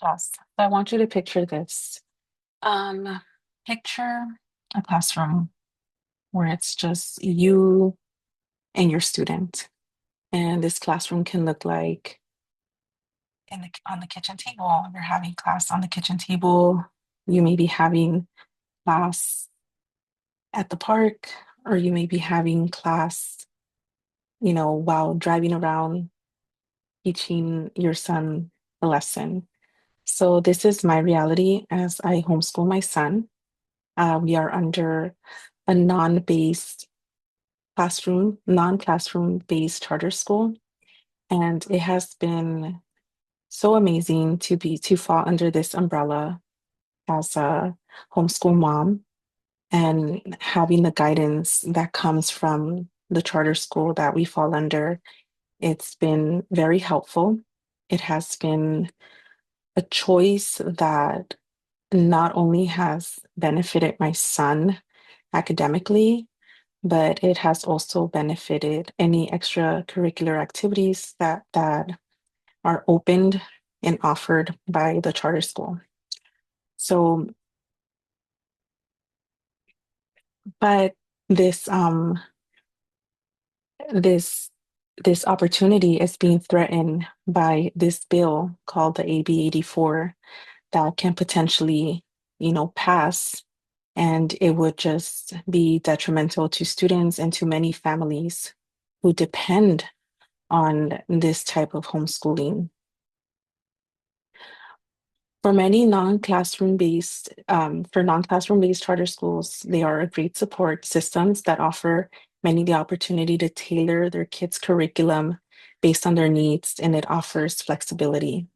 Yes. So I want you to picture this. Um, Picture a classroom where it's just you and your student. And this classroom can look like on the kitchen table. You're having class on the kitchen table. You may be having class at the park, or you may be having class, while driving around teaching your son a lesson. So this is my reality as I homeschool my son. We are under a non-classroom based charter school. And it has been so amazing to fall under this umbrella as a homeschool mom and having the guidance that comes from the charter school that we fall under. It's been very helpful. It has been a choice that not only has benefited my son academically, but it has also benefited any extracurricular activities that are opened and offered by the charter school. So, but this this this opportunity is being threatened by this bill called the AB 84 that can potentially, pass, and it would just be detrimental to students and to many families who depend on this type of homeschooling. For non-classroom based charter schools, they are a great support systems that offer many the opportunity to tailor their kids' curriculum based on their needs, and it offers flexibility.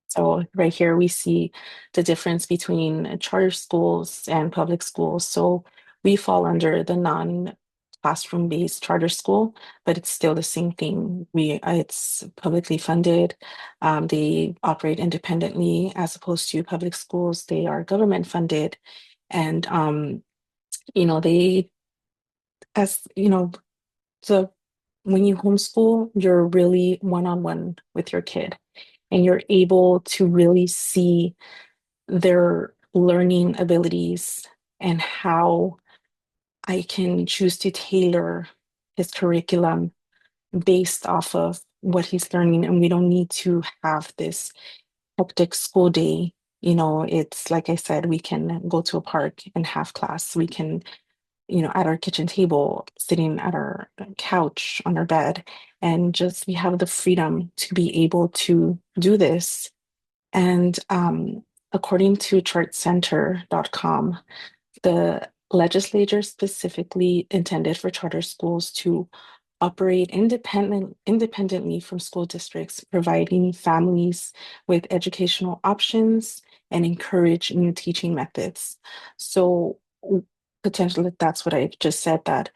So right here we see the difference between charter schools and public schools. So we fall under the non-classroom based charter school, but it's still the same thing. It's publicly funded. They operate independently as opposed to public schools. They are government funded, and they as so when you homeschool, you're really one-on-one with your kid, and you're able to really see their learning abilities and how I can choose to tailor his curriculum based off of what he's learning. And we don't need to have this hectic school day. It's like I said, we can go to a park and have class. We can, at our kitchen table, sitting at our couch on our bed, and just we have the freedom to be able to do this. And according to chartcenter.com, the legislature specifically intended for charter schools to operate independently from school districts, providing families with educational options and encourage new teaching methods. So potentially that's what I just said, that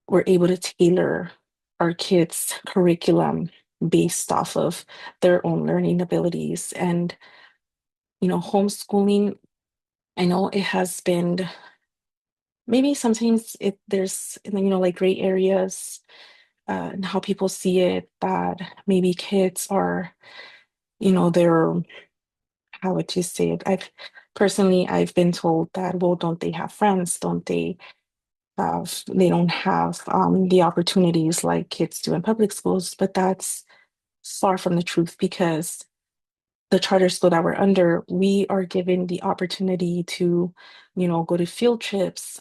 we're able to tailor our kids' curriculum based off of their own learning abilities. And homeschooling, I know it has been, maybe sometimes there's, like gray areas, and how people see it, that maybe kids are, they're, how would you say it? I've been told that, well, don't they have friends? They don't have the opportunities like kids do in public schools, but that's far from the truth, because the charter school that we're under, we are given the opportunity to, go to field trips,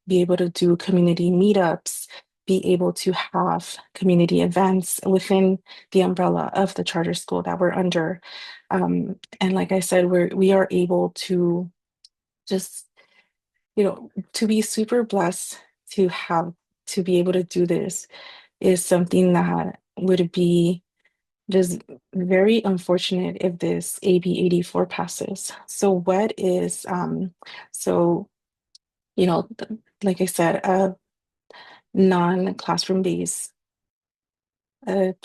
be able to do community meetups, be able to have community events within the umbrella of the charter school that we're under. And like I said, we are able to just, to be super blessed to be able to do this is something that would be just very unfortunate if this AB 84 passes. So so, like I said, non-classroom based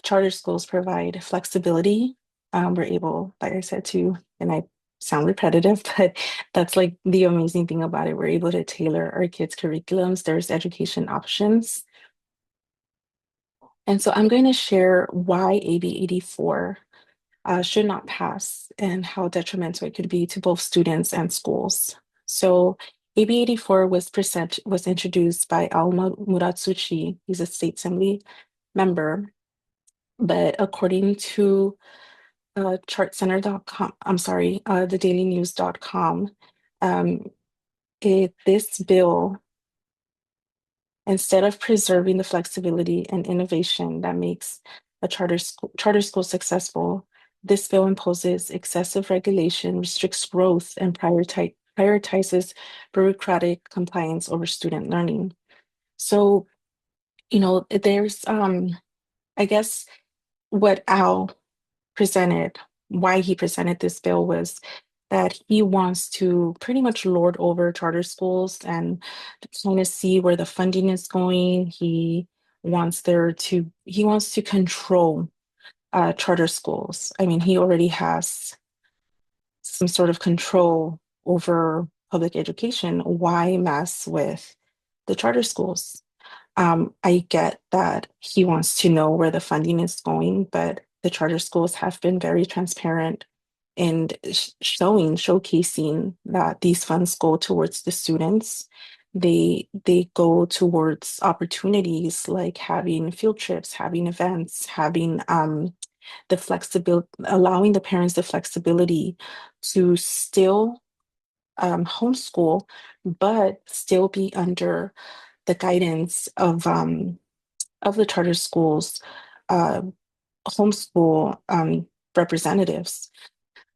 charter schools provide flexibility. We're able, like I said, and I sound repetitive, but that's like the amazing thing about it. We're able to tailor our kids' curriculums. There's education options. And so I'm going to share why AB 84 should not pass and how detrimental it could be to both students and schools. So AB 84 was introduced by Muratsuchi. He's a state assembly member, but according to chartcenter.com, I'm sorry, thedailynews.com, um, this bill, instead of preserving the flexibility and innovation that makes a charter school successful, this bill imposes excessive regulation, restricts growth, and prioritizes bureaucratic compliance over student learning. So, there's I guess what Al presented, why he presented this bill was that he wants to pretty much lord over charter schools and kind of see where the funding is going. He wants to control charter schools. I mean, he already has some sort of control over public education. Why mess with the charter schools? I get that he wants to know where the funding is going, but the charter schools have been very transparent in showcasing that these funds go towards the students. They go towards opportunities like having field trips, having events, having the flexibility, allowing the parents the flexibility to still homeschool, but still be under the guidance of the charter schools, uh, homeschool representatives.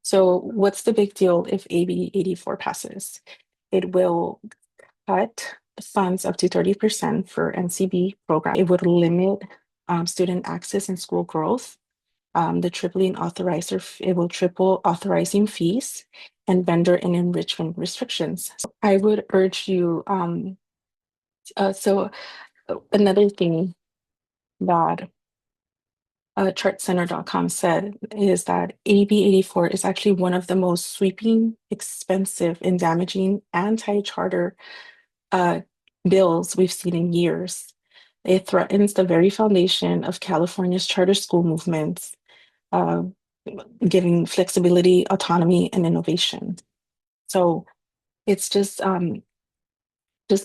So, what's the big deal if AB 84 passes? It will cut funds up to 30% for NCB program. It would limit student access and school growth. The tripling authorizer, it will triple authorizing fees and vendor and enrichment restrictions. So I would urge you, another thing that chartcenter.com said is that AB 84 is actually one of the most sweeping, expensive, and damaging anti-charter uh, bills we've seen in years. It threatens the very foundation of California's charter school movements, uh, giving flexibility, autonomy, and innovation. So it's just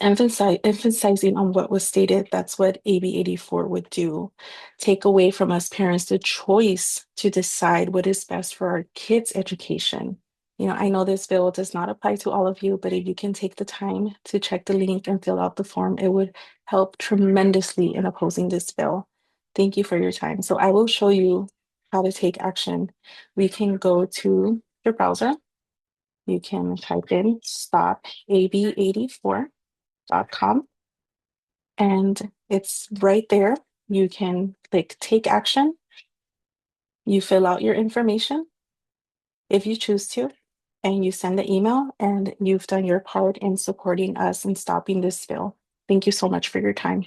emphasizing on what was stated. That's what AB 84 would do. Take away from us parents the choice to decide what is best for our kids' education. I know this bill does not apply to all of you, but if you can take the time to check the link and fill out the form, it would help tremendously in opposing this bill. Thank you for your time. So I will show you how to take action. We can go to your browser. You can type in stop AB84.com, and it's right there. You can click take action. You fill out your information if you choose to, and you send the email, and you've done your part in supporting us in stopping this bill. Thank you so much for your time.